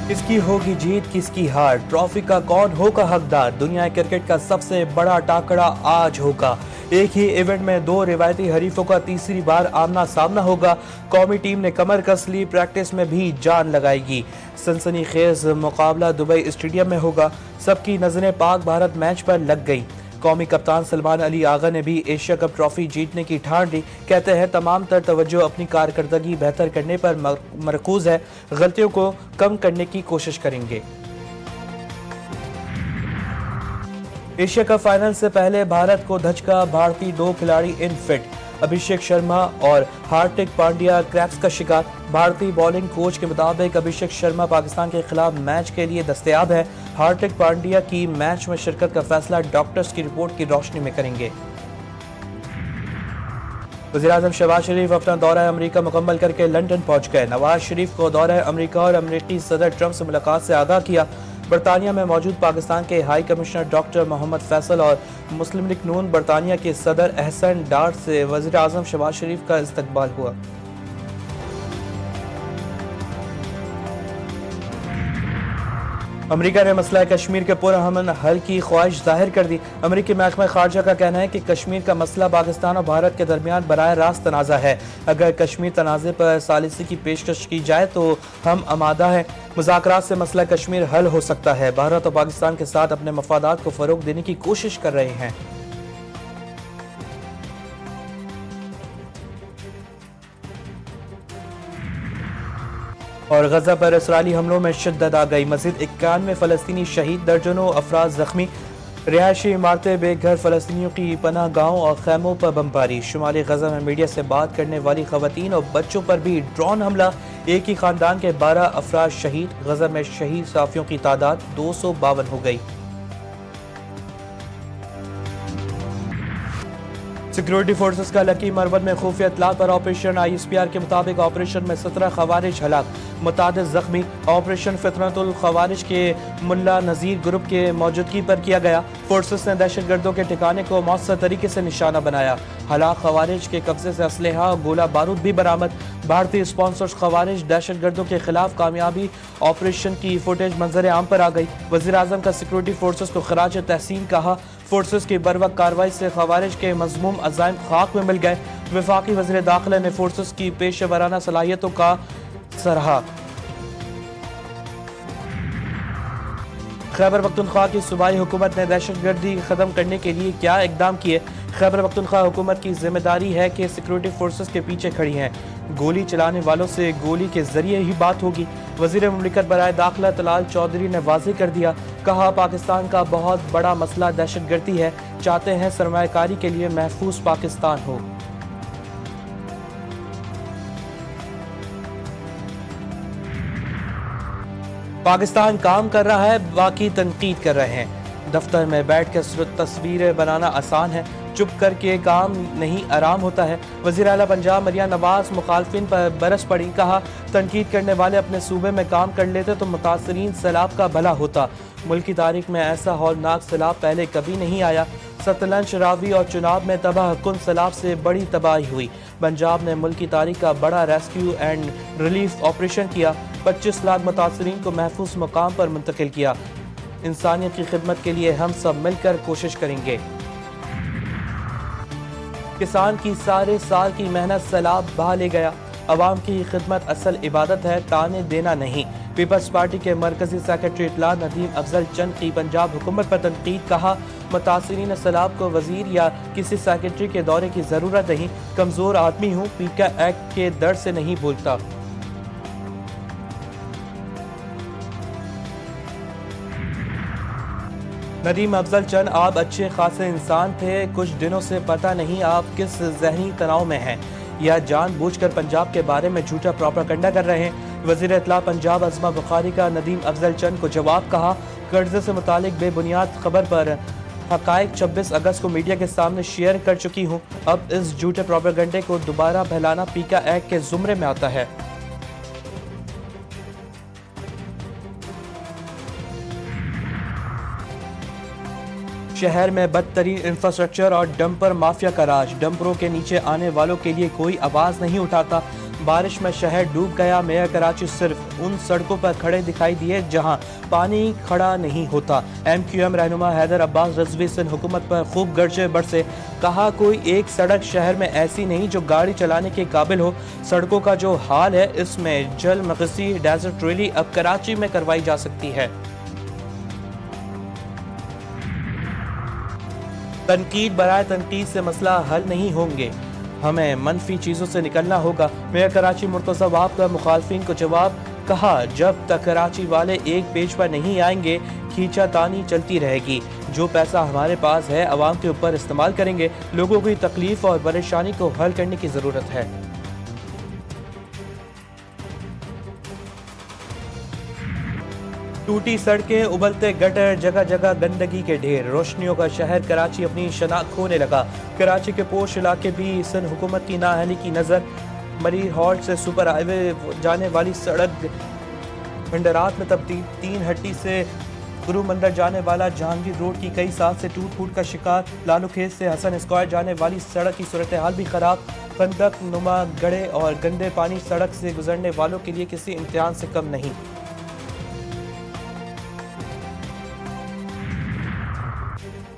کس کی ہوگی جیت کس کی ہار، ٹرافی کا کون ہوگا حقدار، دنیا کرکٹ کا سب سے بڑا ٹاکرا آج ہوگا۔ ایک ہی ایونٹ میں دو روایتی حریفوں کا تیسری بار آمنا سامنا ہوگا۔ قومی ٹیم نے کمر کس لی، پریکٹس میں بھی جان لگائے گی۔ سنسنی خیز مقابلہ دبئی اسٹیڈیم میں ہوگا۔ سب کی نظریں پاک بھارت میچ پر لگ گئی۔ قومی کپتان سلمان علی آغا نے بھی ایشیا کپ ٹرافی جیتنے کی ٹھان لی۔ کہتے ہیں تمام تر توجہ اپنی کارکردگی بہتر کرنے پر مرکوز ہے، غلطیوں کو کم کرنے کی کوشش کریں گے۔ ایشیا کپ فائنل سے پہلے بھارت کو دھچکا، بھارتی دو کھلاڑی ان فٹ۔ ابھیشیک شرما اور ہاردک پانڈیا کریکس کا شکار۔ بھارتی بالنگ کوچ کے مطابق ابھیشیک شرما پاکستان کے خلاف میچ کے لیے دستیاب ہے۔ ہاردک پانڈیا کی میچ میں شرکت کا فیصلہ ڈاکٹرز کی رپورٹ کی روشنی میں کریں گے۔ وزیراعظم شہباز شریف اپنا دورہ امریکہ مکمل کر کے لندن پہنچ گئے۔ نواز شریف کو دورہ امریکہ اور امریکی صدر ٹرمپ سے ملاقات سے آگاہ کیا۔ برطانیہ میں موجود پاکستان کے ہائی کمشنر ڈاکٹر محمد فیصل اور مسلم لیگ نون برطانیہ کے صدر احسن ڈار سے وزیراعظم شہباز شریف کا استقبال ہوا۔ امریکہ نے مسئلہ کشمیر کے پرامن حل کی خواہش ظاہر کر دی۔ امریکی محکمہ خارجہ کا کہنا ہے کہ کشمیر کا مسئلہ پاکستان اور بھارت کے درمیان براہ راست تنازع ہے۔ اگر کشمیر تنازع پر ثالثی کی پیشکش کی جائے تو ہم آمادہ ہیں۔ مذاکرات سے مسئلہ کشمیر حل ہو سکتا ہے۔ بھارت اور پاکستان کے ساتھ اپنے مفادات کو فروغ دینے کی کوشش کر رہے ہیں۔ اور غزہ پر اسرائیلی حملوں میں شدت آ گئی، مزید 91 فلسطینی شہید، درجنوں افراد زخمی۔ رہائشی عمارتیں، بے گھر فلسطینیوں کی پناہ گاہوں اور خیموں پر بمباری۔ شمالی غزہ میں میڈیا سے بات کرنے والی خواتین اور بچوں پر بھی ڈرون حملہ، ایک ہی خاندان کے 12 افراد شہید۔ غزہ میں شہید صحافیوں کی تعداد 252 ہو گئی۔ سیکورٹی فورسز کا لکی مربد میں خفیہ اطلاع پر آپریشن۔ ISPR کے مطابق آپریشن میں 17 خوارج ہلاک، متعدد زخمی۔ آپریشن فطرت الخوارج کے ملا نذیر گروپ کے موجودگی پر کیا گیا۔ فورسز نے دہشت گردوں کے ٹھکانے کو مؤثر طریقے سے نشانہ بنایا۔ ہلاک خوارج کے قبضے سے اسلحہ اور گولہ بارود بھی برآمد۔ بھارتی اسپانسرز خوارج دہشت گردوں کے خلاف کامیابی آپریشن کی فوٹیج منظر عام پر آ گئی۔ وزیراعظم کا سیکورٹی فورسز کو خراج تحسین کہا۔ فورسز کی بروقت کارروائی سے خوارج کے مذموم عزائم خاک میں مل گئے۔ وفاقی وزیر داخلہ نے فورسز کی پیشہ ورانہ صلاحیتوں کا سراہا۔ خیبر پختونخوا کی صوبائی حکومت نے دہشت گردی ختم کرنے کے لیے کیا اقدام کیے؟ خیبر پختونخوا حکومت کی ذمہ داری ہے کہ سیکورٹی فورسز کے پیچھے کھڑی ہیں۔ گولی چلانے والوں سے گولی کے ذریعے ہی بات ہوگی۔ وزیر مملکت برائے داخلہ طلال چودھری نے واضح کر دیا، کہا پاکستان کا بہت بڑا مسئلہ دہشت گردی ہے، چاہتے ہیں سرمایہ کاری کے لیے محفوظ پاکستان ہو۔ پاکستان کام کر رہا ہے، باقی تنقید کر رہے ہیں۔ دفتر میں بیٹھ کر تصویریں بنانا آسان ہے، چپ کر کے کام نہیں آرام ہوتا ہے۔ وزیر اعلیٰ پنجاب مریم نواز مخالفین پر برس پڑی، کہا تنقید کرنے والے اپنے صوبے میں کام کر لیتے تو متاثرین سیلاب کا بھلا ہوتا۔ ملک کی تاریخ میں ایسا ہولناک سیلاب پہلے کبھی نہیں آیا۔ ستلج، راوی اور چناب میں تباہ کن سیلاب سے بڑی تباہی ہوئی۔ پنجاب نے ملک کی تاریخ کا بڑا ریسکیو اینڈ ریلیف آپریشن کیا، 25 لاکھ متاثرین کو محفوظ مقام پر منتقل کیا۔ انسانیت کی خدمت کے لیے ہم سب مل کر کوشش کریں گے۔ کسان کی سارے سال کی محنت سیلاب بہا لے گیا۔ عوام کی خدمت اصل عبادت ہے، تانے دینا نہیں۔ پیپلز پارٹی کے مرکزی سیکرٹری اطلاع ندیم افضل چند کی پنجاب حکومت پر تنقید، کہا متاثرین سیلاب کو وزیر یا کسی سیکرٹری کے دورے کی ضرورت نہیں، کمزور آدمی ہوں، پیکا ایکٹ کے درد سے نہیں بولتا۔ ندیم افضل چند، آپ اچھے خاصے انسان تھے، کچھ دنوں سے پتہ نہیں آپ کس ذہنی تناؤ میں ہیں یا جان بوجھ کر پنجاب کے بارے میں جھوٹا پروپیگنڈا کر رہے ہیں۔ وزیر اطلاع پنجاب عظمہ بخاری کا ندیم افضل چند کو جواب، کہا قرضے سے متعلق بے بنیاد خبر پر حقائق 26 اگست کو میڈیا کے سامنے شیئر کر چکی ہوں۔ اب اس جھوٹے پروپیگنڈے کو دوبارہ پھیلانا پیکا ایکٹ کے زمرے میں آتا ہے۔ شہر میں بدترین انفراسٹرکچر اور ڈمپر مافیا کا راج، ڈمپروں کے نیچے آنے والوں کے لیے کوئی آواز نہیں اٹھاتا۔ بارش میں شہر ڈوب گیا، میئر کراچی صرف ان سڑکوں پر کھڑے دکھائی دیے جہاں پانی کھڑا نہیں ہوتا۔ ایم کیو ایم رہنما حیدر عباس رضوی سندھ حکومت پر خوب گرجے برسے، کہا کوئی ایک سڑک شہر میں ایسی نہیں جو گاڑی چلانے کے قابل ہو۔ سڑکوں کا جو حال ہے اس میں جل مغسی ڈیزرٹ ریلی اب کراچی میں کروائی جا سکتی ہے۔ تنقید برائے تنقید سے مسئلہ حل نہیں ہوں گے، ہمیں منفی چیزوں سے نکلنا ہوگا۔ میئر کراچی مرتضی وہاب کا مخالفین کو جواب، کہا جب تک کراچی والے ایک پیج پر نہیں آئیں گے کھینچا تانی چلتی رہے گی۔ جو پیسہ ہمارے پاس ہے عوام کے اوپر استعمال کریں گے۔ لوگوں کی تکلیف اور پریشانی کو حل کرنے کی ضرورت ہے۔ ٹوٹی سڑکیں، ابلتے گٹر، جگہ جگہ گندگی کے ڈھیر، روشنیوں کا شہر کراچی اپنی شناخت کھونے لگا۔ کراچی کے پوش علاقے بھی سندھ حکومت کی نااہلی کی نظر۔ مریر ہالٹ سے سپر ہائی وے جانے والی سڑک بھنڈرات میں تبدیل، 3 ہٹی سے گرو مندر جانے والا جہانگیر روڈ کی کئی سال سے ٹوٹ پھوٹ کا شکار۔ لالو کھیت سے حسن اسکوائر جانے والی سڑک کی صورتحال بھی خراب، خندق نما گڑھے اور گندے پانی سڑک سے گزرنے والوں کے لیے کسی امتحان سے کم نہیں۔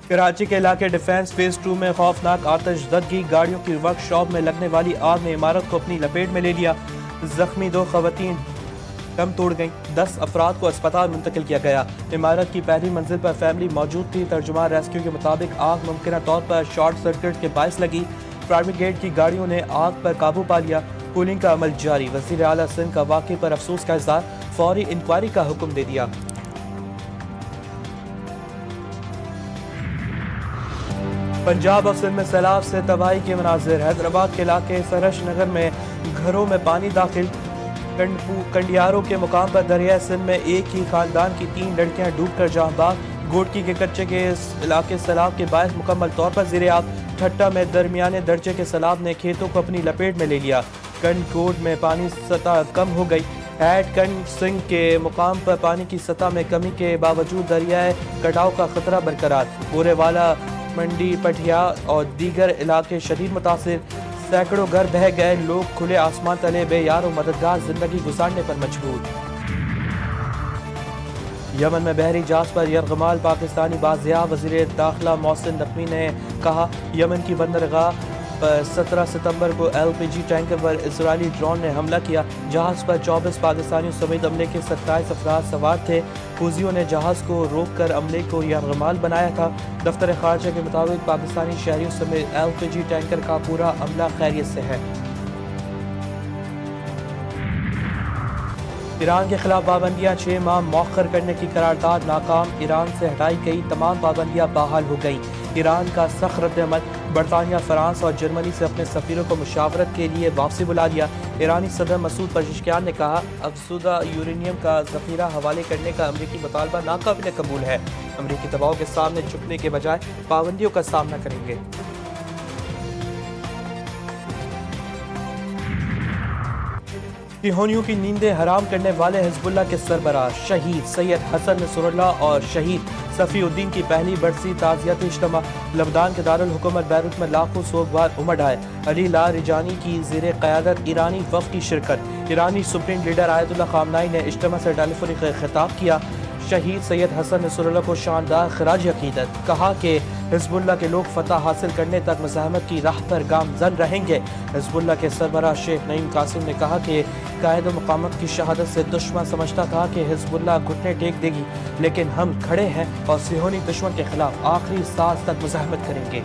کراچی کے علاقے ڈیفنس فیز 2 میں خوفناک آتش زدگی، گاڑیوں کی ورک شاپ میں لگنے والی آگ نے عمارت کو اپنی لپیٹ میں لے لیا۔ زخمی 2 خواتین دم توڑ گئیں، 10 افراد کو اسپتال منتقل کیا گیا۔ عمارت کی پہلی منزل پر فیملی موجود تھی۔ ترجمان ریسکیو کے مطابق آگ ممکنہ طور پر شارٹ سرکٹ کے باعث لگی۔ فائر بریگیڈ کی گاڑیوں نے آگ پر قابو پا لیا۔ کولنگ کا عمل جاری۔ وزیر اعلیٰ سندھ کا واقعے پر افسوس کا اظہار، فوری انکوائری کا حکم دے دیا۔ پنجاب اور سندھ میں سیلاب سے تباہی کے مناظر، حیدرآباد کے علاقے سرش نگر میں گھروں میں پانی داخل، کنڈیاروں کے مقام پر دریائے سندھ میں ایک ہی خاندان کی 3 لڑکیاں ڈوب کر جاں بحق، گوٹکی کے کچے کے علاقے سیلاب کے باعث مکمل طور پر زیر آب، ٹھٹا میں درمیانے درجے کے سیلاب نے کھیتوں کو اپنی لپیٹ میں لے لیا، کنڈ کوٹ میں پانی سطح کم ہو گئی، ہیڈ کنڈ سنگھ کے مقام پر پانی کی سطح میں کمی کے باوجود دریائے کٹاؤ کا خطرہ برقرار، بورے والا، منڈی، پٹھیا اور دیگر علاقے شدید متاثر، سینکڑوں گھر بہہ گئے، لوگ کھلے آسمان تلے بے یار و مددگار زندگی گزارنے پر مجبور۔ یمن میں بحری جہاز پر یرغمال پاکستانی بازیاب، وزیر داخلہ محسن نقوی نے کہا یمن کی بندرگاہ پر 17 ستمبر کو LPG ٹینکر پر اسرائیلی ڈرون نے حملہ کیا، جہاز پر 24 پاکستانیوں سمیت عملے کے 27 افراد سوار تھے، حوثیوں نے جہاز کو روک کر عملے کو یرغمال بنایا تھا۔ دفتر خارجہ کے مطابق پاکستانی شہریوں سمیت LPG ٹینکر کا پورا عملہ خیریت سے ہے۔ ایران کے خلاف پابندیاں 6 ماہ مؤخر کرنے کی قرارداد ناکام، ایران سے ہٹائی گئی تمام پابندیاں بحال ہو گئیں۔ ایران کا سخت رد عمل، برطانیہ، فرانس اور جرمنی سے اپنے سفیروں کو مشاورت کے لیے واپسی بلا لیا۔ ایرانی صدر مسعود پزشکیان نے کہا افزودہ یورینیم کا ذخیرہ حوالے کرنے کا امریکی مطالبہ ناقابل قبول ہے، امریکی دباؤ کے سامنے جھکنے کے بجائے پابندیوں کا سامنا کریں گے۔ صہیونیوں کی نیندیں حرام کرنے والے حزب اللہ کے سربراہ شہید سید حسن نصر اللہ اور شہید صفی الدین کی پہلی برسی تعزیتی اجتماع، لبنان کے دارالحکومت بیروت میں لاکھوں سوگوار امڑ آئے، علی لاریجانی کی زیر قیادت ایرانی وفد کی شرکت، ایرانی سپریم لیڈر آیت اللہ خامنائی نے اجتماع سے ٹیلی فونک خطاب کیا، شہید سید حسن نصر اللہ کو شاندار خراج عقیدت، کہا کہ حزب اللہ کے لوگ فتح حاصل کرنے تک مزاحمت کی راہ پر گامزن رہیں گے۔ حزب اللہ کے سربراہ شیخ نعیم قاسم نے کہا کہ قائد و مقامت کی شہادت سے دشمن سمجھتا تھا کہ حزب اللہ گھٹنے ٹیک دے گی، لیکن ہم کھڑے ہیں اور صہیونی دشمن کے خلاف آخری سانس تک مزاحمت کریں گے۔